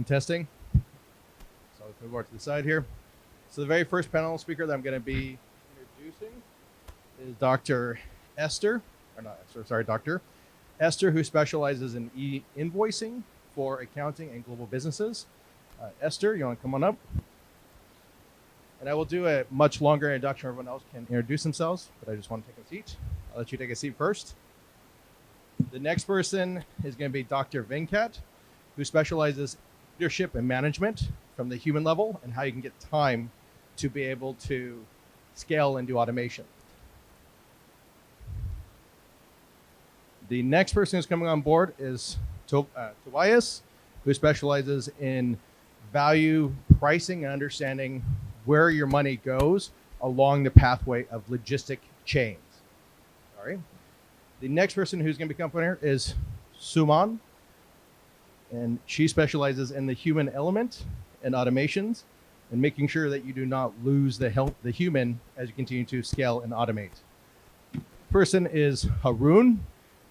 testing. So I'll move over to the side here. So the very first panel speaker that I'm going to be introducing is Dr. Esther, or not Esther, sorry, Dr. Esther, who specializes in e-invoicing for accounting and global businesses. Esther, you want to come on up? And I will do a much longer introduction. Everyone else can introduce themselves, but I just want to take a seat. I'll let you take a seat first. The next person is going to be Dr. Venkat, who specializes in leadership and management from the human level and how you can get time to be able to scale and do automation. The next person who's coming on board is Tobias, who specializes in value pricing and understanding where your money goes along the pathway of logistic chains. Sorry. The next person who's going to become here is Suman, and she specializes in the human element and automations and making sure that you do not lose the human as you continue to scale and automate. Person is Haroon,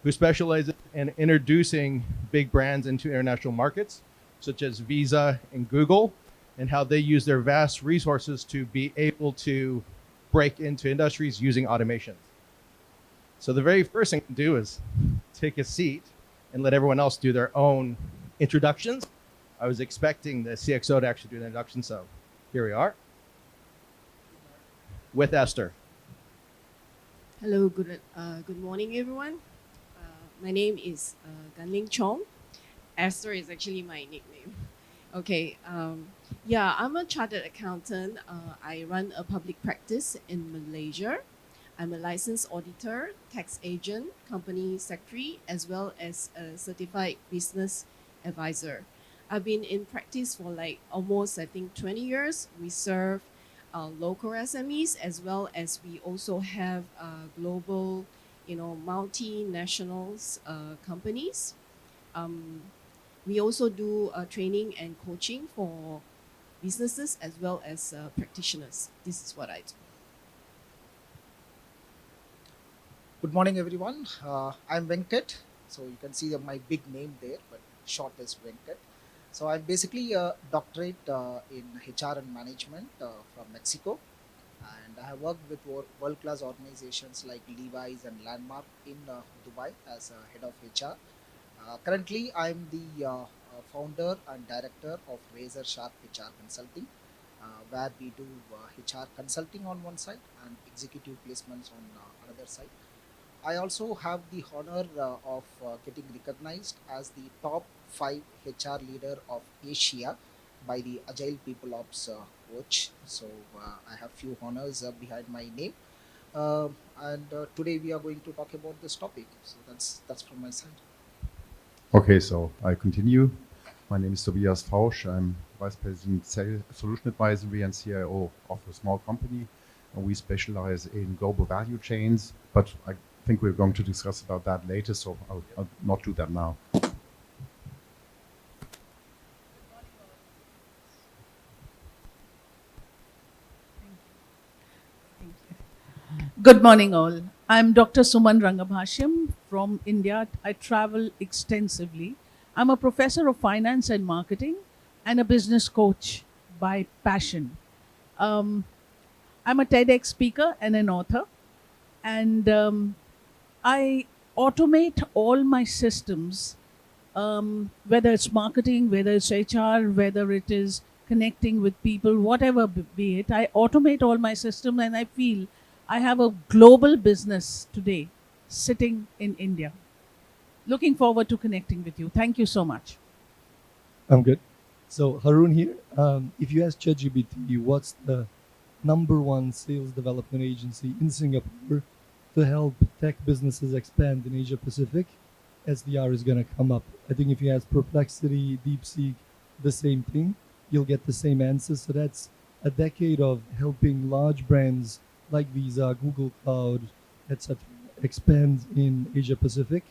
who specializes in introducing big brands into international markets, such as Visa and Google, and how they use their vast resources to be able to break into industries using automations. So the very first thing to do is take a seat and let everyone else do their own introductions. I was expecting the CXO to actually do the introduction, so here we are with Esther. Hello, good morning, everyone. My name is Ganling Chong. Esther is actually my nickname. Okay, I'm a chartered accountant. I run a public practice in Malaysia. I'm a licensed auditor, tax agent, company secretary, as well as a certified business advisor. I've been in practice for like almost, I think, 20 years. We serve local SMEs, as well as we also have global, multinationals companies. We also do training and coaching for businesses as well as practitioners. This is what I do. Good morning, everyone. I'm Venkat. So you can see my big name there, but short is Venkat. So I'm basically a doctorate in HR and management from Mexico. And I have worked with world-class organizations like Levi's and Landmark in Dubai as a head of HR. Currently, I'm the founder and director of Razor Sharp HR Consulting, where we do HR consulting on one side and executive placements on another side. I also have the honor of getting recognized as the top 5 HR leader of Asia by the Agile People Ops Watch. So I have few honors behind my name. And today we are going to talk about this topic. So that's from my side. Okay, so I continue. My name is Tobias Fausch. I'm Vice President Sales Solution Advisory and CIO of a small company. And we specialize in global value chains, but I think we're going to discuss about that later, so I'll not do that now. Good morning, all. I'm Dr. Suman Rangabhashyam from India. I travel extensively. I'm a professor of finance and marketing and a business coach by passion. I'm a TEDx speaker and an author, and I automate all my systems, whether it's marketing, whether it's HR, whether it is connecting with people, whatever be it. I automate all my system, and I feel I have a global business today sitting in India. Looking forward to connecting with you. Thank you so much. I'm good. So Haroon here. If you ask ChatGPT what's the #1 sales development agency in Singapore to help tech businesses expand in Asia Pacific, SDR is going to come up. I think if you ask Perplexity, DeepSeek, the same thing, you'll get the same answer. So that's a decade of helping large brands like Visa, Google Cloud, etc., expand in Asia Pacific.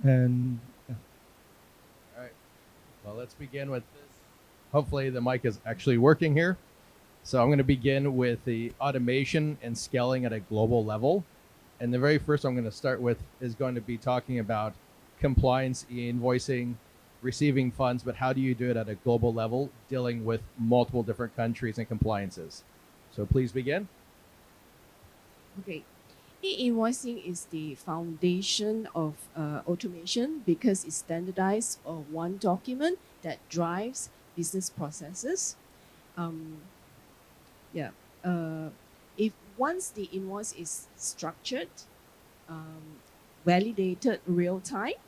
And yeah. All right. Well, let's begin with this. Hopefully the mic is actually working here. So I'm going to begin with the automation and scaling at a global level. And the very first I'm going to start with is going to be talking about compliance, e-invoicing, receiving funds, but how do you do it at a global level, dealing with multiple different countries and compliances? So please begin. Okay. E-invoicing is the foundation of automation because it's standardized on one document that drives business processes. Um, yeah. Uh, if once the invoice is structured, um, validated real time,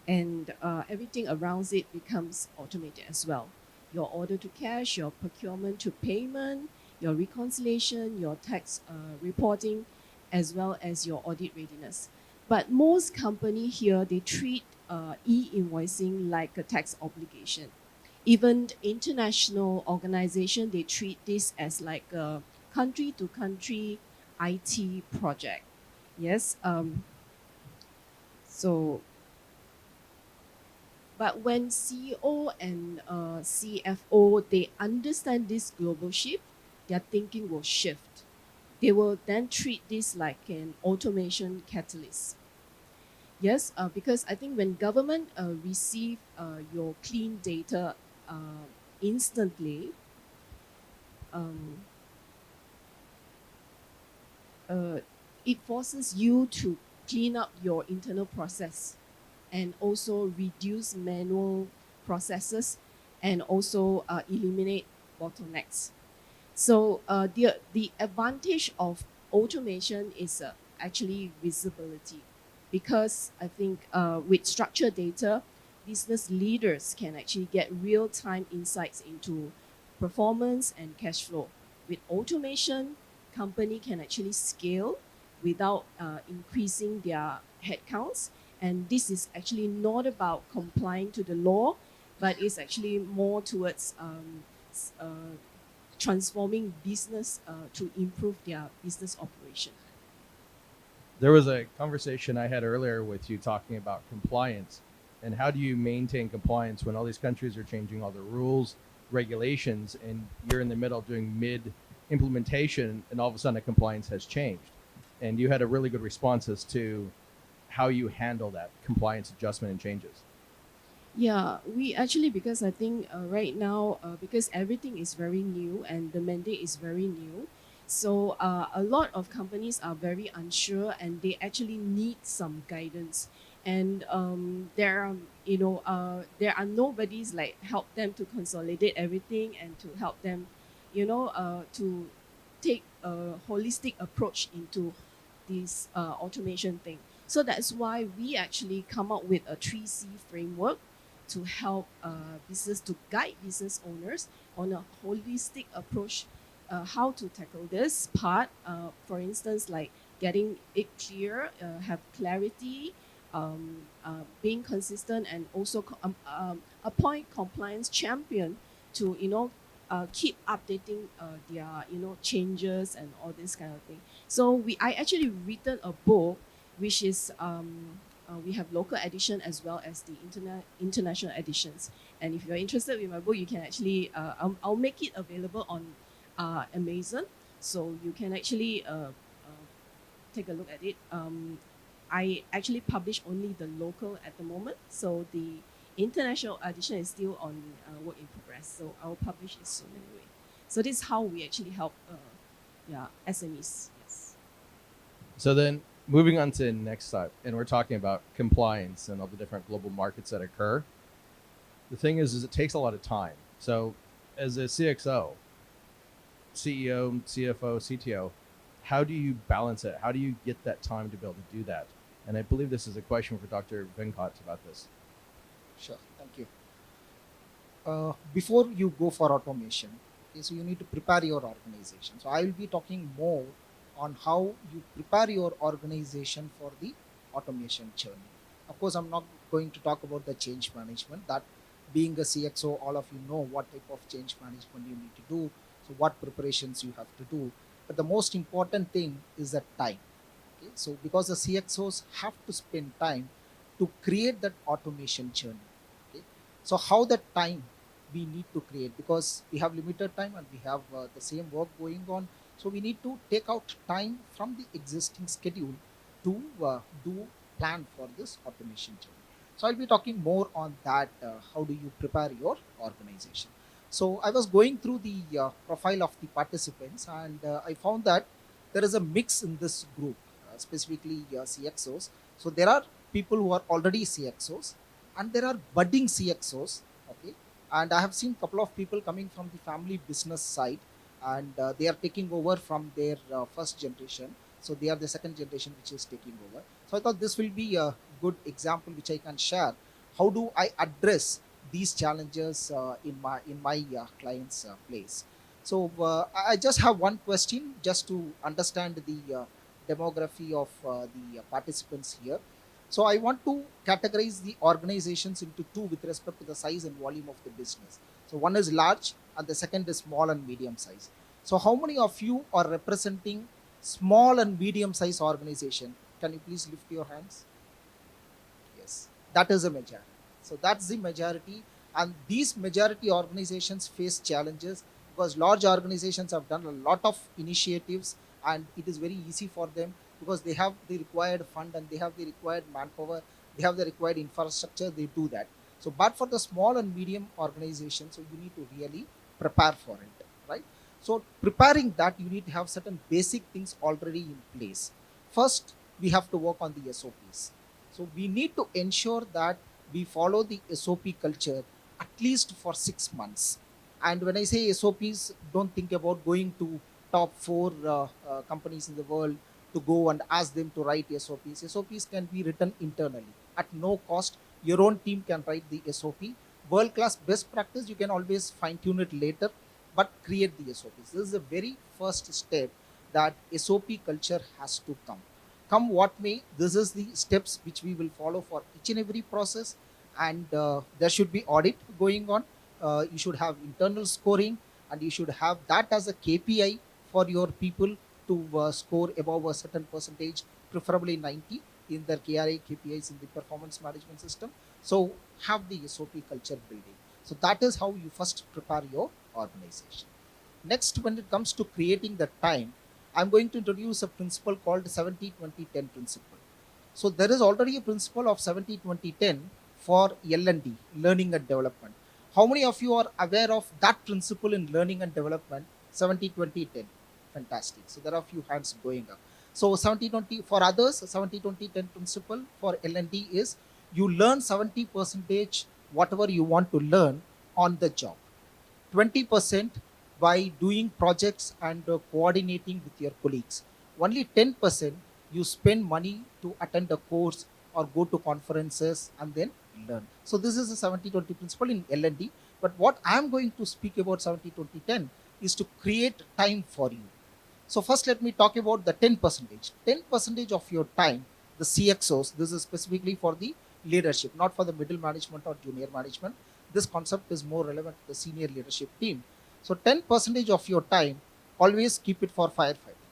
and everything around it becomes automated as well. Your order to cash, your procurement to payment, your reconciliation, your tax reporting, as well as your audit readiness. But most company here, they treat e-invoicing like a tax obligation. Even international organization, they treat this as like a country to country IT project. Yes. So but when CEO and CFO they understand this global shift, their thinking will shift. They will then treat this like an automation catalyst. Yes, because I think when government receive your clean data instantly, um, uh, it forces you to clean up your internal process and also reduce manual processes and also eliminate bottlenecks. So the advantage of automation is actually visibility, because I think with structured data, business leaders can actually get real time insights into performance and cash flow. With automation, company can actually scale without increasing their headcounts, and this is actually not about complying to the law, but it's actually more towards transforming business to improve their business operation. There was a conversation I had earlier with you talking about compliance and how do you maintain compliance when all these countries are changing all the rules, regulations, and you're in the middle doing mid implementation, and all of a sudden the compliance has changed. And you had a really good response as to how you handle that compliance adjustment and changes. Yeah, we actually, because I think right now, because everything is very new and the mandate is very new, so a lot of companies are very unsure and they actually need some guidance. And there are, there are nobody's like help them to consolidate everything and to help them, to take a holistic approach into this automation thing. So that's why we actually come up with a 3C framework to help business, to guide business owners on a holistic approach, how to tackle this part. For instance, like getting it clear, have clarity, being consistent, and also appoint compliance champion to keep updating their changes and all this kind of thing. So I actually written a book, which is we have local edition as well as the international editions. And if you're interested with my book, you can actually I'll make it available on Amazon, so you can actually take a look at it. I actually publish only the local at the moment, so the international edition is still on work in progress. So I'll publish it soon anyway. So this is how we actually help, SMEs. Yes. So then moving on to the next step, and we're talking about compliance and all the different global markets that occur. The thing is it takes a lot of time. So as a CXO, CEO, CFO, CTO, how do you balance it? How do you get that time to be able to do that? And I believe this is a question for Dr. Venkat about this. Sure, thank you. Before you go for automation, okay, so you need to prepare your organization. So I will be talking more on how you prepare your organization for the automation journey. Of course, I'm not going to talk about the change management. That being a CXO, all of you know what type of change management you need to do. So what preparations you have to do. But the most important thing is the time. Okay, so because the CXOs have to spend time to create that automation journey. Okay, so how that time we need to create, because we have limited time and we have the same work going on, so we need to take out time from the existing schedule to do plan for this automation journey. So I'll be talking more on that. How do you prepare your organization? So I was going through the profile of the participants, and I found that there is a mix in this group, specifically CXOs. So there are people who are already CXOs, and there are budding CXOs. Okay, and I have seen a couple of people coming from the family business side, and they are taking over from their first generation. So they are the second generation which is taking over. So I thought this will be a good example which I can share. How do I address these challenges in my client's place? So I just have one question just to understand the demography of the participants here. So I want to categorize the organizations into two with respect to the size and volume of the business. So one is large and the second is small and medium size. So how many of you are representing small and medium size organization? Can you please lift your hands? Yes, that is a majority. So that's the majority, and these majority organizations face challenges because large organizations have done a lot of initiatives, and it is very easy for them because they have the required fund and they have the required manpower, they have the required infrastructure. They do that. So, but for the small and medium organizations, so you need to really prepare for it, right? So, preparing that, you need to have certain basic things already in place. First, we have to work on the SOPs. So we need to ensure that we follow the SOP culture at least for 6 months. And when I say SOPs, don't think about going to top four companies in the world to go and ask them to write SOPs. SOPs can be written internally at no cost. Your own team can write the SOP. World class best practice, you can always fine tune it later, but create the SOPs. This is the very first step that SOP culture has to come what may. This is the steps which we will follow for each and every process, and there should be audit going on. You should have internal scoring, and you should have that as a KPI for your people to score above a certain percentage, preferably 90 in their KRA KPIs in the performance management system. So have the SOP culture building. So that is how you first prepare your organization. Next, when it comes to creating the time, I'm going to introduce a principle called 70-20-10 principle. So there is already a principle of 70-20-10 for L&D, learning and development. How many of you are aware of that principle in learning and development, 70-20-10? Fantastic. So there are a few hands going up. So 70-20 for others, 70-20-10 principle for L&D is you learn 70 percentage whatever you want to learn on the job. 20% by doing projects and coordinating with your colleagues. Only 10% you spend money to attend a course or go to conferences and then learn. So this is a 70-20 principle in L&D. But what I'm going to speak about 70-20-10 is to create time for you. So first let me talk about the 10%. 10% of your time, the CXOs, this is specifically for the leadership, not for the middle management or junior management. This concept is more relevant to the senior leadership team. So 10% of your time, always keep it for firefighting.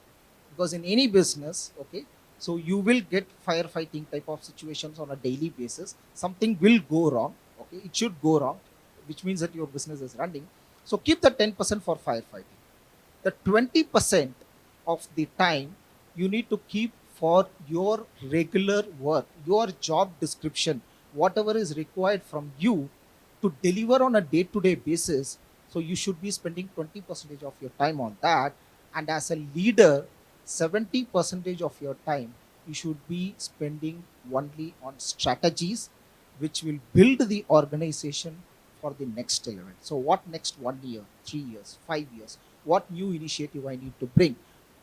Because in any business, okay, so you will get firefighting type of situations on a daily basis. Something will go wrong, okay, it should go wrong, which means that your business is running. So keep the 10% for firefighting. The 20% of the time you need to keep for your regular work, your job description, whatever is required from you to deliver on a day-to-day basis. So you should be spending 20% of your time on that. And as a leader, 70% of your time you should be spending only on strategies which will build the organization for the next level. So what next 1 year, 3 years, 5 years, what new initiative I need to bring.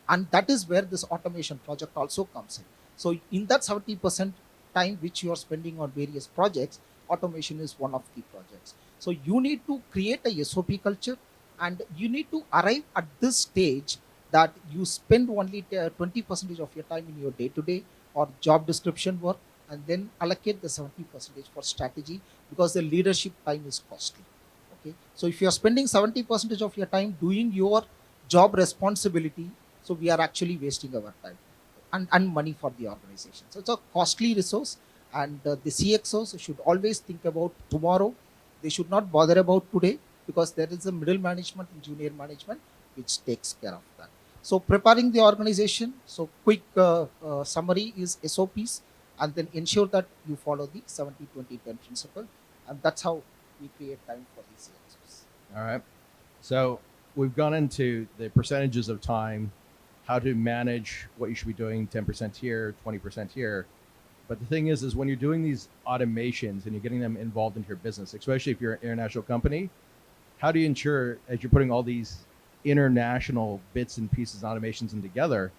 And that is where this automation project also comes in. So in that 70% time which you are spending on various projects, automation is one of the projects. So you need to create a SOP culture, and you need to arrive at this stage that you spend only 20% of your time in your day-to-day or job description work, and then allocate the 70% for strategy, because the leadership time is costly. Okay, so if you are spending 70% of your time doing your job responsibility, so we are actually wasting our time and money for the organization. So it's a costly resource, and the CXOs should always think about tomorrow. They should not bother about today, because there is a middle management and junior management which takes care of that. So preparing the organization. So quick summary is SOPs. and then ensure that you follow the 70-20-10 principle, and that's how we create time for these CXOs. All right. So we've gone into the percentages of time, how to manage what you should be doing, 10% here, 20% here. But the thing is when you're doing these automations and you're getting them involved into your business, especially if you're an international company, how do you ensure, as you're putting all these international bits and pieces and automations in together,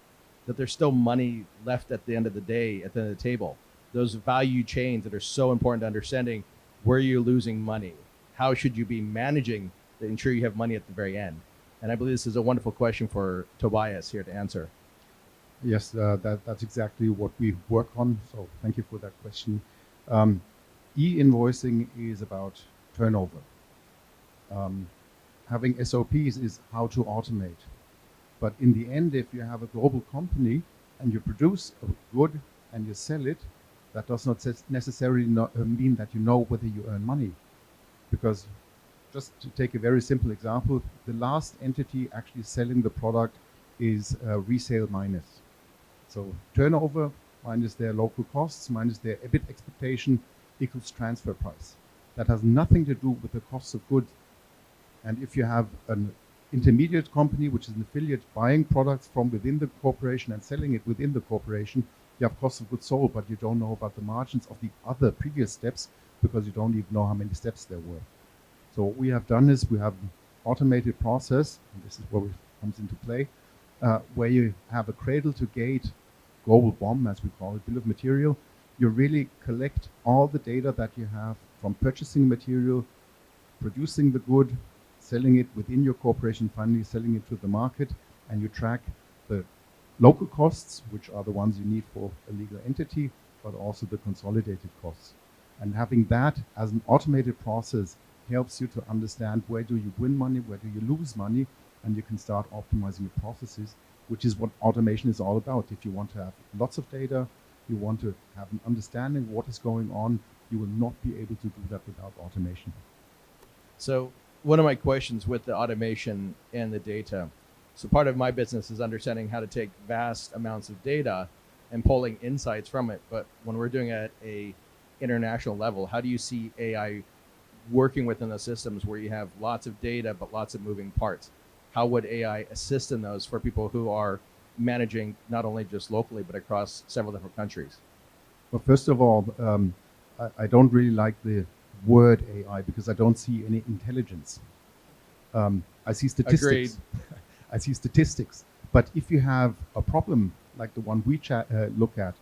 that there's still money left at the end of the day, at the end of the table? Those value chains that are so important to understanding where you're losing money. How should you be managing to ensure you have money at the very end? And I believe this is a wonderful question for Tobias here to answer. Yes, that's exactly what we work on. So thank you for that question. E-invoicing is about turnover. Having SOPs is how to automate. But in the end, if you have a global company and you produce a good and you sell it, that does not necessarily mean that you know whether you earn money. Because just to take a very simple example, the last entity actually selling the product is resale minus. So turnover minus their local costs, minus their EBIT expectation equals transfer price. That has nothing to do with the cost of goods. And if you have an intermediate company, which is an affiliate, buying products from within the corporation and selling it within the corporation, you have cost of goods sold, but you don't know about the margins of the other previous steps because you don't even know how many steps there were. So what we have done is we have an automated process, and this is where it comes into play, where you have a cradle to gate global BOM, as we call it, bill of material. You really collect all the data that you have from purchasing material, producing the good, selling it within your corporation, finally selling it to the market, and you track the local costs, which are the ones you need for a legal entity, but also the consolidated costs. And having that as an automated process helps you to understand where do you win money, where do you lose money, and you can start optimizing your processes, which is what automation is all about. If you want to have lots of data, you want to have an understanding of what is going on, you will not be able to do that without automation. So one of my questions with the automation and the data, so part of my business is understanding how to take vast amounts of data and pulling insights from it. But when we're doing it at a international level, how do you see AI working within the systems where you have lots of data but lots of moving parts? How would AI assist in those for people who are managing not only just locally but across several different countries? Well, first of all, I don't really like the word AI because I don't see any intelligence. I see statistics. Agreed. I see statistics. But if you have a problem like the one we look at,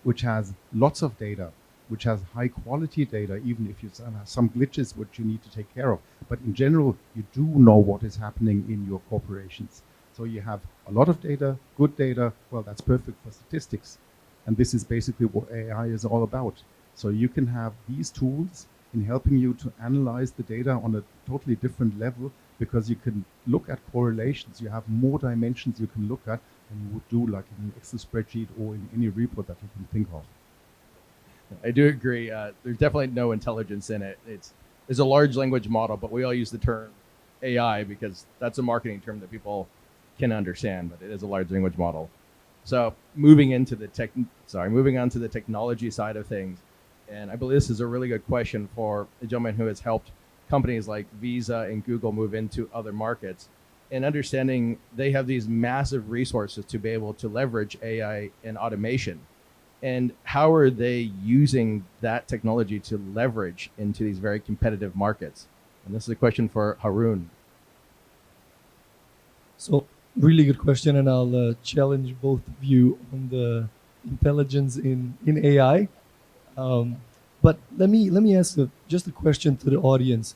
which has lots of data, which has high quality data, even if you have some glitches which you need to take care of. But in general, you do know what is happening in your corporations. So you have a lot of data, good data, well, that's perfect for statistics. And this is basically what AI is all about. So you can have these tools in helping you to analyze the data on a totally different level because you can look at correlations. You have more dimensions you can look at than you would do like in an Excel spreadsheet or in any report that you can think of. I do agree. There's definitely no intelligence in it. It's a large language model, but we all use the term AI because that's a marketing term that people can understand, but it is a large language model. So moving on to the technology side of things, and I believe this is a really good question for a gentleman who has helped companies like Visa and Google move into other markets, and understanding they have these massive resources to be able to leverage AI and automation. And how are they using that technology to leverage into these very competitive markets? And this is a question for Haroon. So, really good question, and I'll challenge both of you on the intelligence in AI. But let me ask just a question to the audience,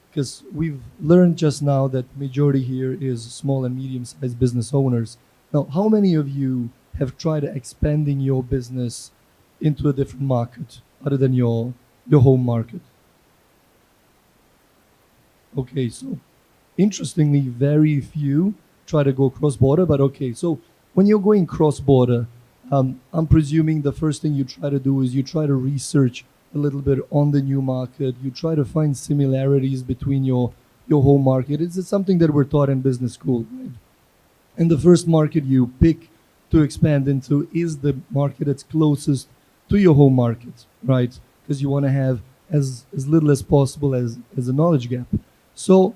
because we've learned just now that majority here is small and medium-sized business owners. Now, how many of you have tried expanding your business into a different market other than your home market? Okay, so interestingly, very few try to go cross-border, but okay, so when you're going cross-border, I'm presuming the first thing you try to do is you try to research a little bit on the new market. You try to find similarities between your home market. It's something that we're taught in business school, right? And the first market you pick to expand into is the market that's closest to your home market, right? Because you want to have as little as possible as a knowledge gap. So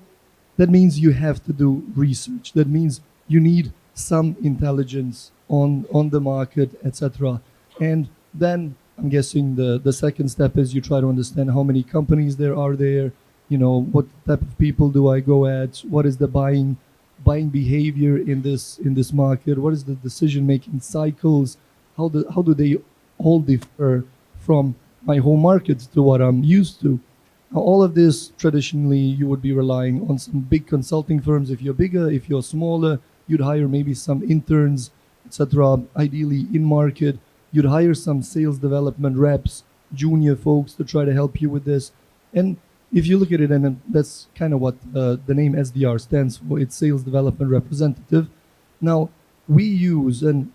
that means you have to do research. That means you need some intelligence on the market, etc. And then I'm guessing the second step is you try to understand how many companies there are there, what type of people do I go at, what is the buying behavior in this market, what is the decision making cycles, how do they all differ from my home market to what I'm used to. Now, all of this traditionally you would be relying on some big consulting firms. If you're bigger, if you're smaller, you'd hire maybe some interns, etc. Ideally in market, you'd hire some sales development reps, junior folks to try to help you with this. And if you look at it, and that's kind of what the name SDR stands for, it's sales development representative. Now we use, and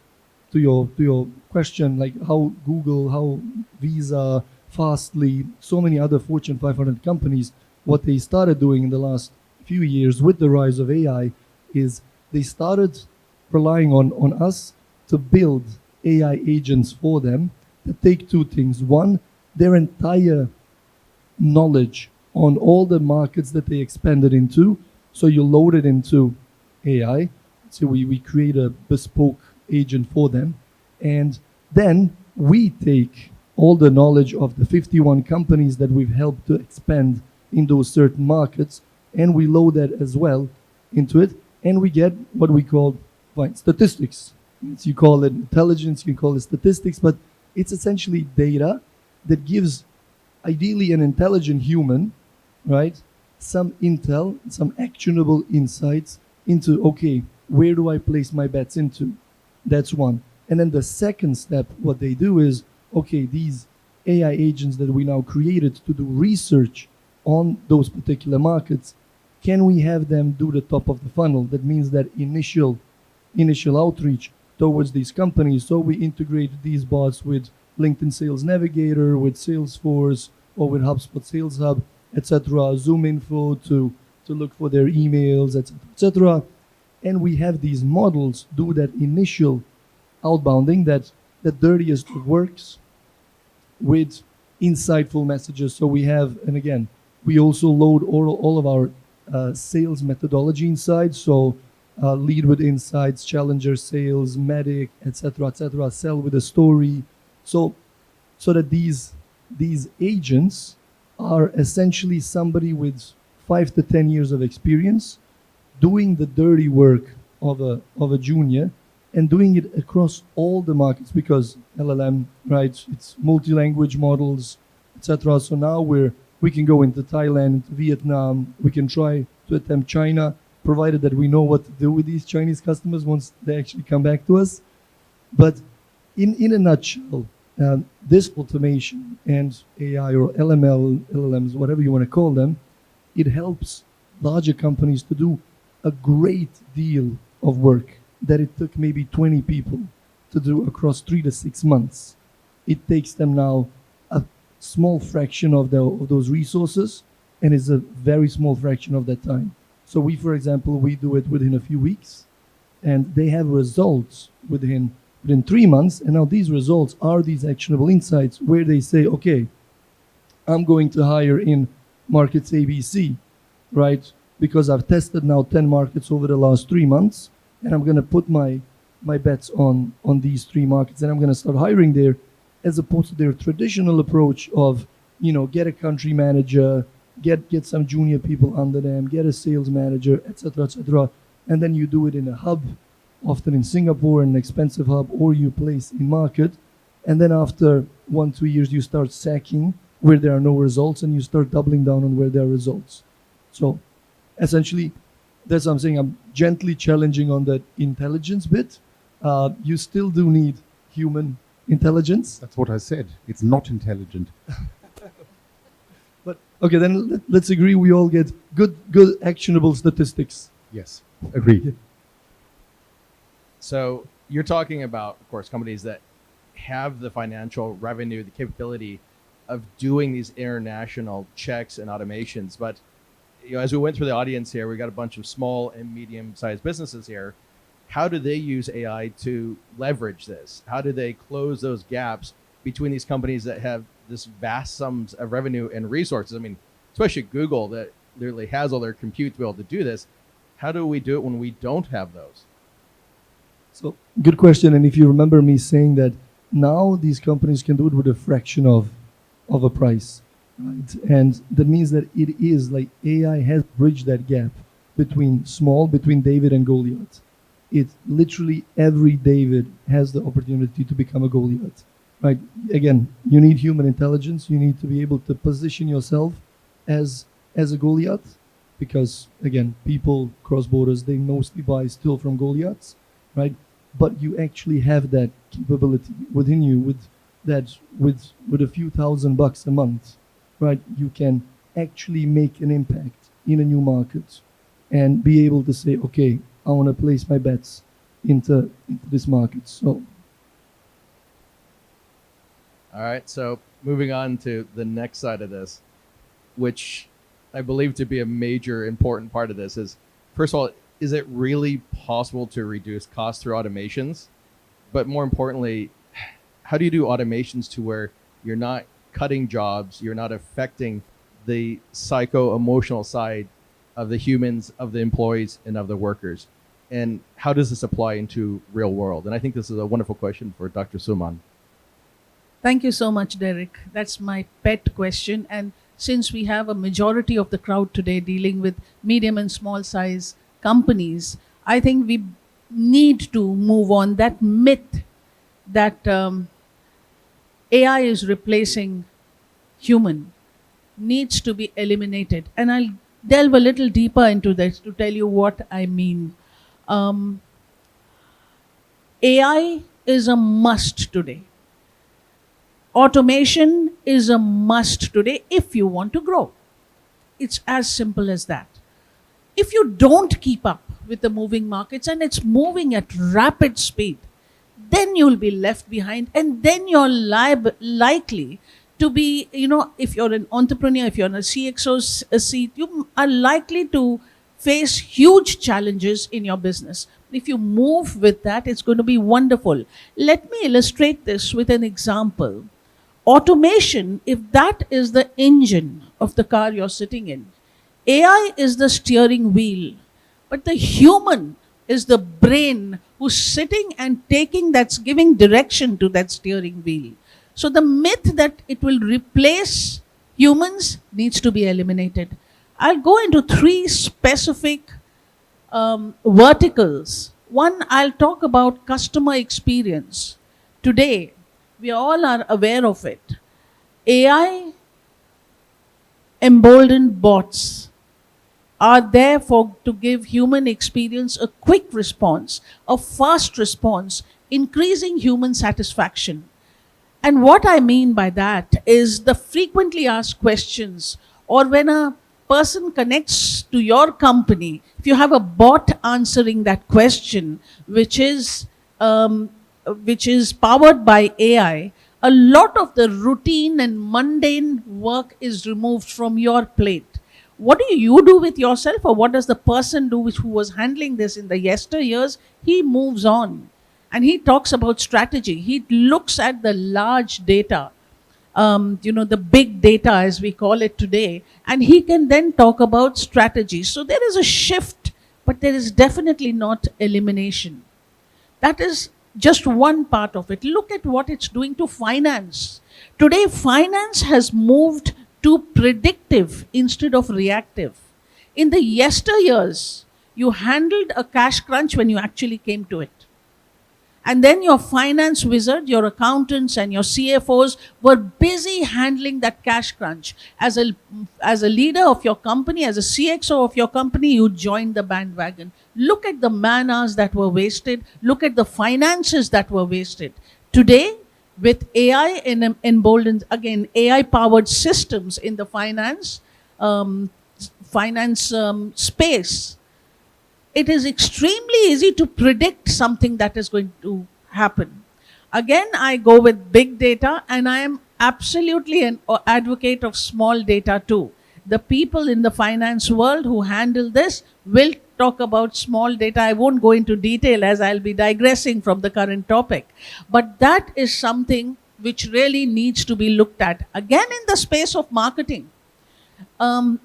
to your question, like how Google, how Visa, Fastly, so many other Fortune 500 companies, what they started doing in the last few years with the rise of AI is they started relying on us to build AI agents for them that take two things. One, their entire knowledge on all the markets that they expanded into. So you load it into AI. So we create a bespoke agent for them. And then we take all the knowledge of the 51 companies that we've helped to expand in those certain markets, and we load that as well into it, and we get what we call statistics. You call it intelligence, you can call it statistics, but it's essentially data that gives ideally an intelligent human, right, some intel, some actionable insights into, okay, where do I place my bets into? That's one. And then the second step, what they do is, okay, these AI agents that we now created to do research on those particular markets, can we have them do the top of the funnel? That means that initial outreach towards these companies. So we integrate these bots with LinkedIn Sales Navigator, with Salesforce, or with HubSpot Sales Hub, etc. Zoom Info to look for their emails, etc., etc. And we have these models do that initial outbounding, that the dirtiest works with insightful messages. So we have, and again, we also load all of our sales methodology inside. So lead with insights, challenger sales, medic, etc., etc. Sell with a story. So that these agents are essentially somebody with 5 to 10 years of experience doing the dirty work of a junior, and doing it across all the markets, because LLM, right, it's multi-language models, etc. So now we can go into Thailand, into Vietnam, we can try to attempt China, provided that we know what to do with these Chinese customers once they actually come back to us. But in a nutshell, this automation and AI or LLMs, whatever you want to call them, it helps larger companies to do a great deal of work that it took maybe 20 people to do across 3 to 6 months. It takes them now a small fraction of those resources, and is a very small fraction of that time. So we, for example, we do it within a few weeks, and they have results within 3 months. And now these results are these actionable insights where they say, okay, I'm going to hire in markets ABC, right? Because I've tested now 10 markets over the last 3 months, and I'm going to put my bets on these 3 markets, and I'm going to start hiring there, as opposed to their traditional approach of, get a country manager, get some junior people under them, get a sales manager, etc., etc. And then you do it in a hub, often in Singapore, an expensive hub, or you place in market. And then after 1-2 years, you start sacking where there are no results, and you start doubling down on where there are results. So essentially, that's what I'm saying. I'm gently challenging on that intelligence bit. You still do need human intelligence. That's what I said. It's not intelligent. But okay, then let's agree we all get good actionable statistics. Yes, agreed. So you're talking about, of course, companies that have the financial revenue, the capability of doing these international checks and automations. But as we went through the audience here, we got a bunch of small and medium-sized businesses here. How do they use AI to leverage this? How do they close those gaps between these companies that have this vast sums of revenue and resources. I mean, especially Google that literally has all their compute to be able to do this. How do we do it when we don't have those? So good question. And if you remember me saying that now these companies can do it with a fraction of a price, right? And that means that it is like AI has bridged that gap between David and Goliath. It literally every David has the opportunity to become a Goliath, right? Again, you need human intelligence. You need to be able to position yourself as a Goliath, because again, people cross borders, they mostly buy still from Goliaths, right? But you actually have that capability within you with a few $1,000 a month, right? You can actually make an impact in a new market and be able to say, okay, I want to place my bets into this market. So, All right. So moving on to the next side of this, which I believe to be a major important part of this is, first of all, is it really possible to reduce costs through automations? But more importantly, how do you do automations to where you're not cutting jobs, you're not affecting the psycho-emotional side of the humans, of the employees, and of the workers? And how does this apply into real world? And I think this is a wonderful question for Dr. Suman. Thank you so much, Derek. That's my pet question. And since we have a majority of the crowd today dealing with medium and small size companies, I think we need to move on. That myth that AI is replacing human needs to be eliminated. And I'll delve a little deeper into this to tell you what I mean. AI is a must today. Automation is a must today if you want to grow. It's as simple as that. If you don't keep up with the moving markets, and it's moving at rapid speed, then you'll be left behind, and then you're likely to be, if you're an entrepreneur, if you're in a CXO seat, you are likely to face huge challenges in your business. If you move with that, it's going to be wonderful. Let me illustrate this with an example. Automation, if that is the engine of the car you're sitting in, AI is the steering wheel, but the human is the brain who's sitting and that's giving direction to that steering wheel. So the myth that it will replace humans needs to be eliminated. I'll go into three specific verticals. One, I'll talk about customer experience. Today, we all are aware of it. AI emboldened bots are there to give human experience a quick response, a fast response, increasing human satisfaction. And what I mean by that is the frequently asked questions, or when a person connects to your company, if you have a bot answering that question, which is powered by AI, a lot of the routine and mundane work is removed from your plate. What do you do with yourself, or what does the person do who was handling this in the yesteryears? He moves on and he talks about strategy. He looks at the large data, the big data as we call it today, and he can then talk about strategy. So there is a shift, but there is definitely not elimination. That is just one part of it. Look at what it's doing to finance. Today, finance has moved to predictive instead of reactive. In the yesteryears, you handled a cash crunch when you actually came to it. And then your finance wizard, your accountants and your CFOs were busy handling that cash crunch. As a leader of your company, as a CXO of your company, you joined the bandwagon. Look at the man hours that were wasted. Look at the finances that were wasted. Today, with AI emboldened, again, AI-powered systems in the finance space, it is extremely easy to predict something that is going to happen. Again, I go with big data, and I am absolutely an advocate of small data too. The people in the finance world who handle this will talk about small data. I won't go into detail as I'll be digressing from the current topic. But that is something which really needs to be looked at. Again, in the space of marketing,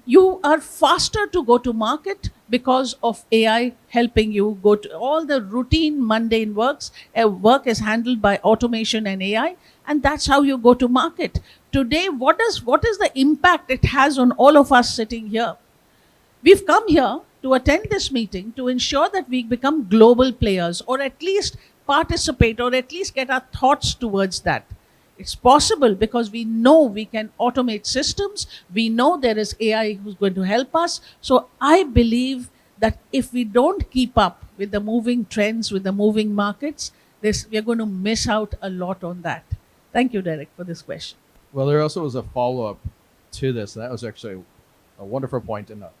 you are faster to go to market because of AI helping you go to all the routine mundane works. Work is handled by automation and AI, and that's how you go to market. Today, what is the impact it has on all of us sitting here? We've come here to attend this meeting to ensure that we become global players, or at least participate, or at least get our thoughts towards that. It's possible because we know we can automate systems. We know there is AI who's going to help us. So I believe that if we don't keep up with the moving trends, with the moving markets, we're going to miss out a lot on that. Thank you, Derek, for this question. Well, there also was a follow-up to this. And that was actually a wonderful point and a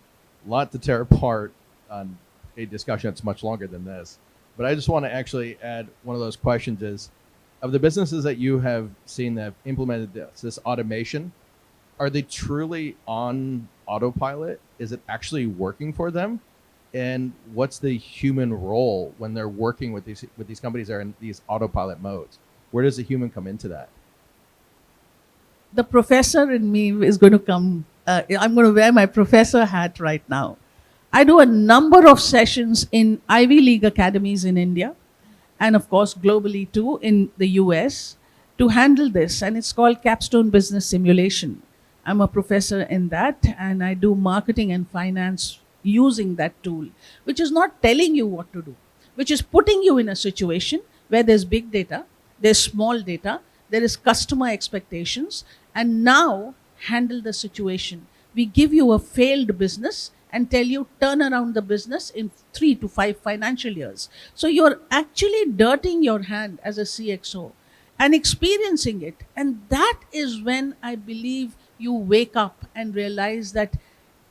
lot to tear apart on a discussion that's much longer than this. But I just want to actually add one of those questions is, of the businesses that you have seen that have implemented this automation, are they truly on autopilot? Is it actually working for them? And what's the human role when they're working with these companies that are in these autopilot modes? Where does the human come into that? The professor in me is going to come. I'm going to wear my professor hat right now. I do a number of sessions in Ivy League academies in India, and of course globally too, in the US, to handle this. And it's called Capstone Business Simulation. I'm a professor in that, and I do marketing and finance using that tool, which is not telling you what to do, which is putting you in a situation where there's big data, there's small data, there is customer expectations, and now handle the situation. We give you a failed business and tell you turn around the business in 3 to 5 financial years. So you're actually dirtying your hand as a CXO and experiencing it. And that is when I believe you wake up and realize that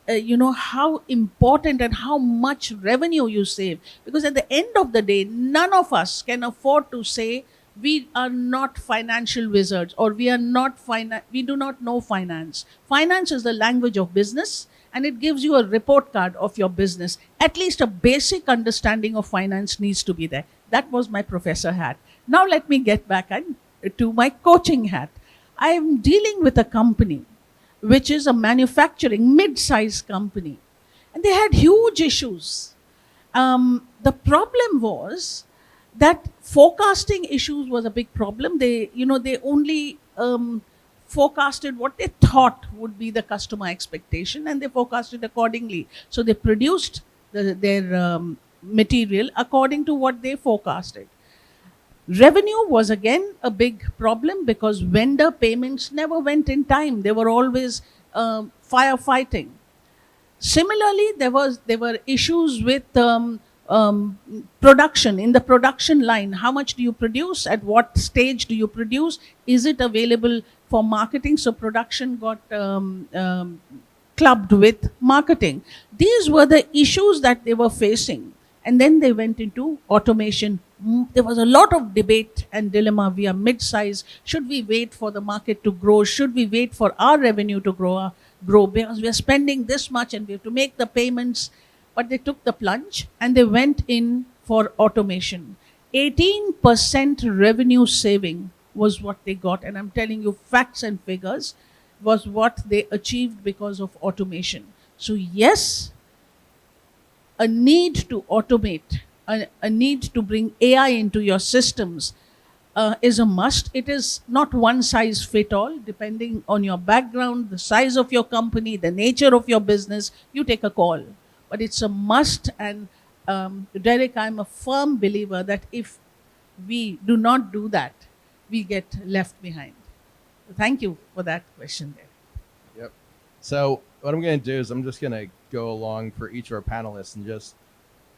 how important and how much revenue you save. Because at the end of the day, none of us can afford to say we are not financial wizards, or we do not know finance. Finance is the language of business, and it gives you a report card of your business. At least a basic understanding of finance needs to be there. That was my professor hat. Now let me get back to my coaching hat. I am dealing with a company which is a manufacturing mid-sized company, and they had huge issues. The problem was that forecasting issues was a big problem. They only forecasted what they thought would be the customer expectation, and they forecasted accordingly. So they produced their material according to what they forecasted. Revenue was again a big problem because vendor payments never went in time. They were always firefighting. Similarly, there were issues with production. In the production line, how much do you produce? At what stage do you produce? Is it available for marketing? So production got clubbed with marketing. These were the issues that they were facing. And then they went into automation. There was a lot of debate and dilemma. We are mid-size. Should we wait for the market to grow? Should we wait for our revenue to grow? Because we are spending this much and we have to make the payments. But they took the plunge and they went in for automation. 18% revenue saving was what they got. And I'm telling you, facts and figures was what they achieved because of automation. So yes, a need to automate, a need to bring AI into your systems is a must. It is not one size fit all. Depending on your background, the size of your company, the nature of your business, you take a call. But it's a must. And Derek, I'm a firm believer that if we do not do that, we get left behind. Thank you for that question there. Yep. So what I'm going to do is I'm just going to go along for each of our panelists and just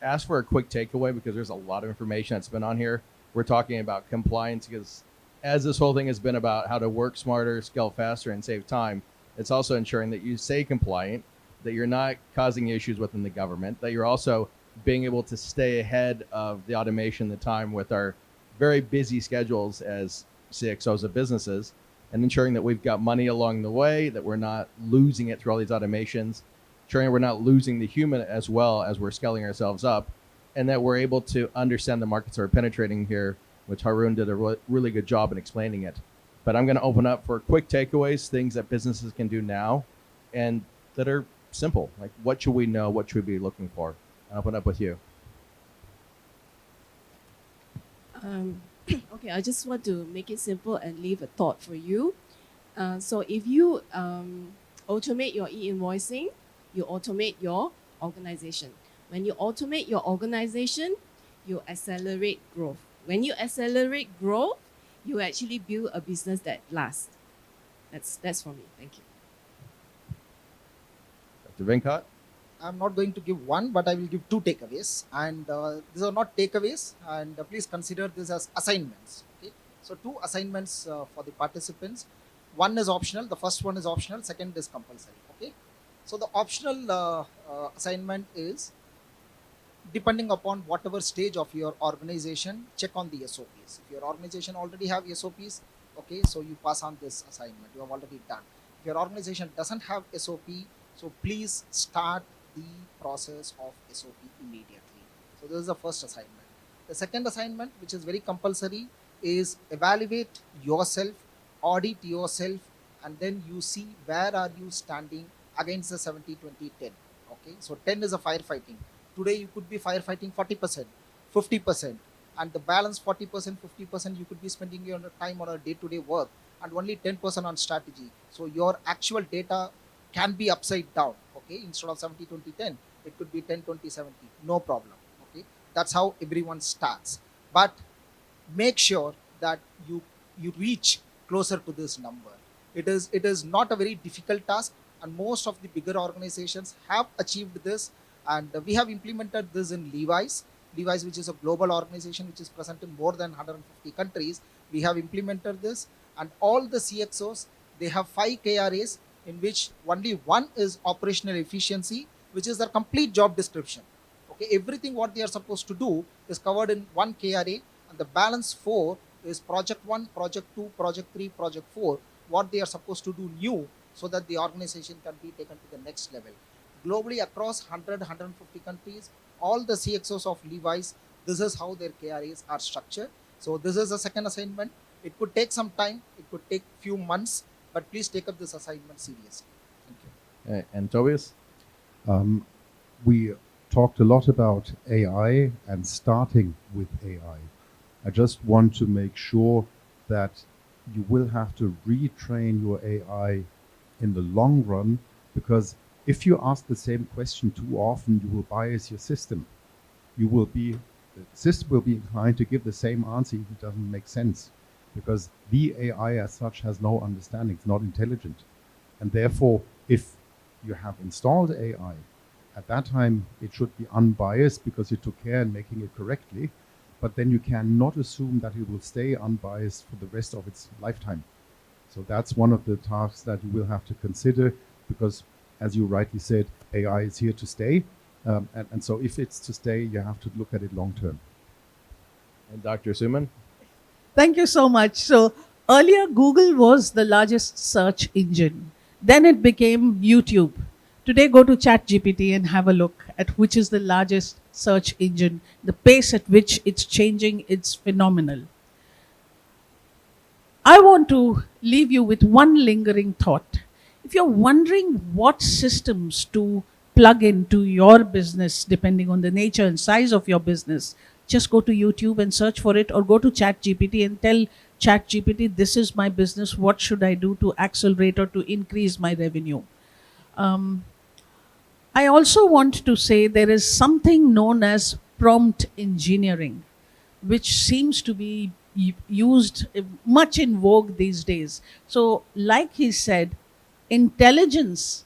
ask for a quick takeaway, because there's a lot of information that's been on here. We're talking about compliance because as this whole thing has been about how to work smarter, scale faster, and save time, it's also ensuring that you stay compliant, that you're not causing issues within the government, that you're also being able to stay ahead of the automation, the time with our very busy schedules as CXOs of businesses, and ensuring that we've got money along the way, that we're not losing it through all these automations, ensuring we're not losing the human as well as we're scaling ourselves up, and that we're able to understand the markets that are penetrating here, which Haroon did a really good job in explaining it. but I'm going to open up for quick takeaways, things that businesses can do now and that are simple. Like, what should we know? What should we be looking for? I'll open up with you. Okay, I just want to make it simple and leave a thought for you. So if you automate your e-invoicing, you automate your organization. When you automate your organization, you accelerate growth. When you accelerate growth, you actually build a business that lasts. That's for me. Thank you. Dr. Venkat? I'm not going to give one, but I will give two takeaways. And these are not takeaways, and please consider this as assignments. Okay, so two assignments for the participants. One is optional. The first one is optional. Second is compulsory. Okay, so the optional assignment is depending upon whatever stage of your organization. Check on the SOPs. If your organization already have SOPs, okay, so you pass on this assignment. You have already done. If your organization doesn't have SOP, so please start the process of SOP immediately. So this is the first assignment. The second assignment, which is very compulsory, is evaluate yourself, audit yourself, and then you see where are you standing against the 70-20-10. Okay, so 10 is a firefighting. Today you could be firefighting 40%, 50%, and the balance 40%, 50% you could be spending your time on a day-to-day work, and only 10% on strategy. So your actual data can be upside down. Okay, instead of 70-20-10, it could be 10-20-70. No problem. Okay, that's how everyone starts. But make sure that you reach closer to this number. It is not a very difficult task, and most of the bigger organizations have achieved this, and we have implemented this in Levi's, which is a global organization which is present in more than 150 countries. We have implemented this, and all the CXOs, they have 5 KRAs, in which only one is operational efficiency, which is their complete job description. Okay, everything what they are supposed to do is covered in one KRA, and the balance 4 is project 1, project 2, project 3, project 4, what they are supposed to do new, so that the organization can be taken to the next level. Globally, across 150 countries, all the CXOs of Levi's, this is how their KRAs are structured. So this is the second assignment. It could take some time, it could take few months, but please take up this assignment seriously. Thank you. And Tobias? We talked a lot about AI and starting with AI. I just want to make sure that you will have to retrain your AI in the long run, because if you ask the same question too often, you will bias your system. The system will be inclined to give the same answer if it doesn't make sense, because the AI as such has no understanding, it's not intelligent. And therefore, if you have installed AI, at that time it should be unbiased because you took care in making it correctly, but then you cannot assume that it will stay unbiased for the rest of its lifetime. So that's one of the tasks that you will have to consider, because as you rightly said, AI is here to stay. And so if it's to stay, you have to look at it long term. And Dr. Suman? Thank you so much. So earlier, Google was the largest search engine. Then it became YouTube. Today, go to ChatGPT and have a look at which is the largest search engine. The pace at which it's changing, it's phenomenal. I want to leave you with one lingering thought. If you're wondering what systems to plug into your business, depending on the nature and size of your business, just go to YouTube and search for it, or go to ChatGPT and tell ChatGPT, this is my business, what should I do to accelerate or to increase my revenue? I also want to say there is something known as prompt engineering, which seems to be used much in vogue these days. So, like he said, intelligence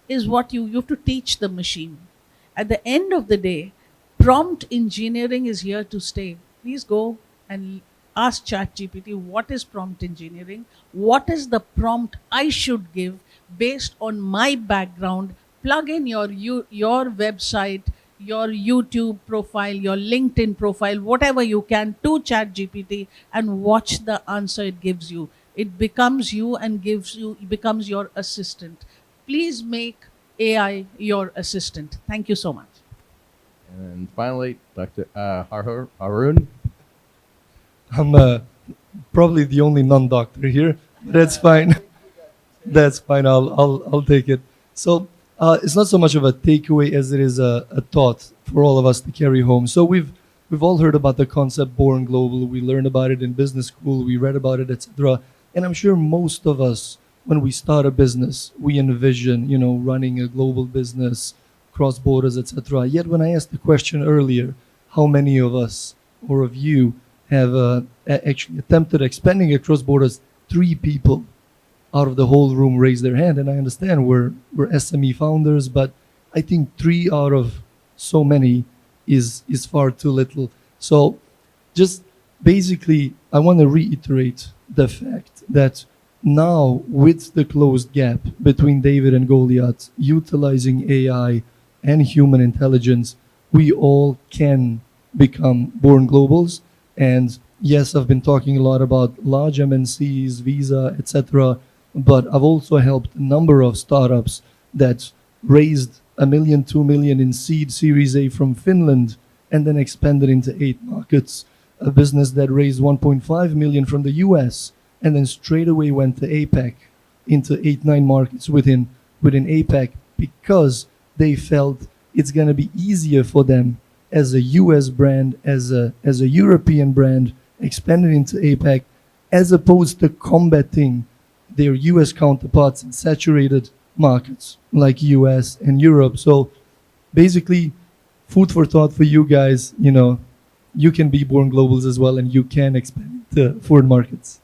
is what you have to teach the machine. At the end of the day, prompt engineering is here to stay. Please go and ask ChatGPT, what is prompt engineering? What is the prompt I should give based on my background? Plug in your website, your YouTube profile, your LinkedIn profile, whatever you can to ChatGPT, and watch the answer it gives you. It becomes you and becomes your assistant. Please make AI your assistant. Thank you so much. And finally, Dr. Haroon? I'm probably the only non-doctor here. That's fine. That's fine. I'll take it. So it's not so much of a takeaway as it is a thought for all of us to carry home. So we've all heard about the concept born global. We learned about it in business school. We read about it, etc. And I'm sure most of us, when we start a business, we envision, running a global business, cross borders, etc. Yet when I asked the question earlier, how many of us or of you have actually attempted expanding across borders? 3 people out of the whole room raised their hand, and I understand we're SME founders, but I think 3 out of so many is far too little. So just basically, I want to reiterate the fact that now, with the closed gap between David and Goliath, utilizing AI and human intelligence, we all can become born globals. And yes, I've been talking a lot about large MNCs, Visa, etc. But I've also helped a number of startups that raised $1 million, $2 million in seed Series A from Finland and then expanded into 8 markets. A business that raised 1.5 million from the US and then straight away went to APAC, into 8, 9 markets within APAC, because they felt it's going to be easier for them as a US brand, as a European brand, expanded into APAC, as opposed to combating their US counterparts in saturated markets like US and Europe. So basically, food for thought for you guys. You can be born globals as well, and you can expand to foreign markets.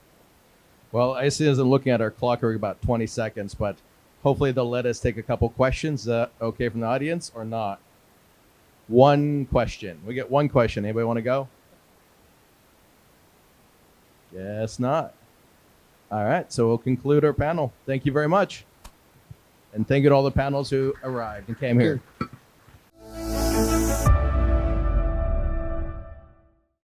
Well, I see as I'm looking at our clock, we're about 20 seconds, but hopefully they'll let us take a couple questions. Okay from the audience or not? One question. We get one question. Anybody want to go? Guess not. All right, so we'll conclude our panel. Thank you very much. And thank you to all the panels who arrived and came here.